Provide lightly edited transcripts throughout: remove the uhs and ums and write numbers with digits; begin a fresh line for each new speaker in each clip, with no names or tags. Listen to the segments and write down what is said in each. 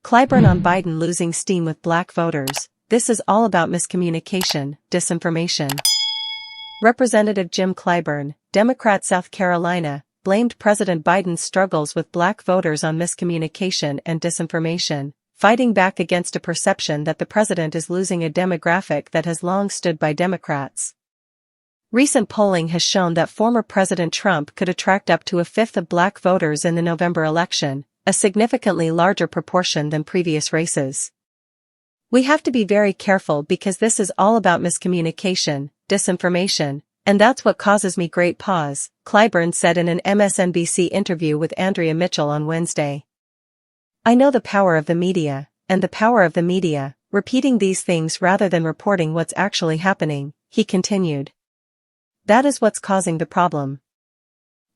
Clyburn on Biden losing steam with black voters. This is all about miscommunication, disinformation. Representative Jim Clyburn, Democrat South Carolina, blamed President Biden's struggles with black voters on miscommunication and disinformation, fighting back against a perception that the president is losing a demographic that has long stood by Democrats. Recent polling has shown that former President Trump could attract up to a fifth of black voters in the November election, a significantly larger proportion than previous races. We have to be very careful because this is all about miscommunication, disinformation, and that's what causes me great pause, Clyburn said in an MSNBC interview with Andrea Mitchell on Wednesday. I know the power of the media, and the power of the media, repeating these things rather than reporting what's actually happening, he continued. That is what's causing the problem.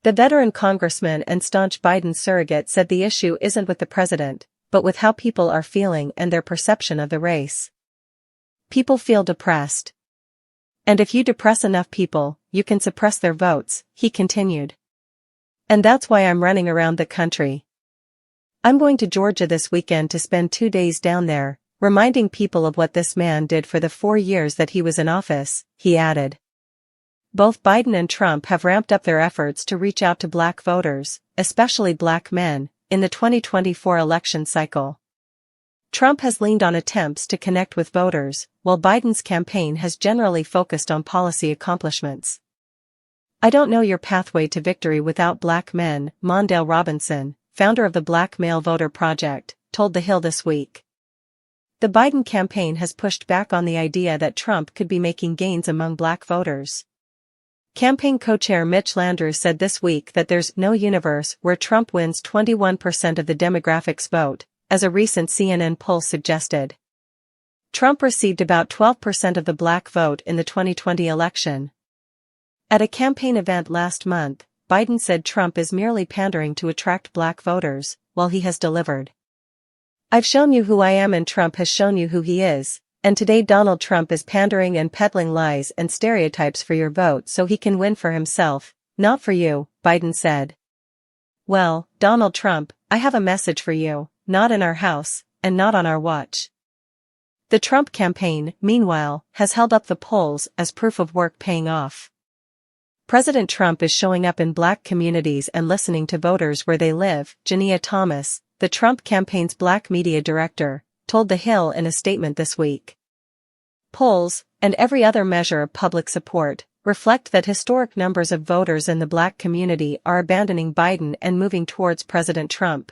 The veteran congressman and staunch Biden surrogate said the issue isn't with the president, but with how people are feeling and their perception of the race. People feel depressed. And if you depress enough people, you can suppress their votes, he continued. And that's why I'm running around the country. I'm going to Georgia this weekend to spend 2 days down there, reminding people of what this man did for the 4 years that he was in office, he added. Both Biden and Trump have ramped up their efforts to reach out to black voters, especially black men, in the 2024 election cycle. Trump has leaned on attempts to connect with voters, while Biden's campaign has generally focused on policy accomplishments. I don't know your pathway to victory without black men, Mondale Robinson, founder of the Black Male Voter Project, told The Hill this week. The Biden campaign has pushed back on the idea that Trump could be making gains among black voters. Campaign co-chair Mitch Landrieu said this week that there's no universe where Trump wins 21% of the demographics vote, as a recent CNN poll suggested. Trump received about 12% of the black vote in the 2020 election. At a campaign event last month, Biden said Trump is merely pandering to attract black voters, while he has delivered. I've shown you who I am and Trump has shown you who he is. And today Donald Trump is pandering and peddling lies and stereotypes for your vote so he can win for himself, not for you, Biden said. Well, Donald Trump, I have a message for you, not in our house, and not on our watch. The Trump campaign, meanwhile, has held up the polls as proof of work paying off. President Trump is showing up in black communities and listening to voters where they live, Jania Thomas, the Trump campaign's black media director, told The Hill in a statement this week. Polls, and every other measure of public support, reflect that historic numbers of voters in the black community are abandoning Biden and moving towards President Trump,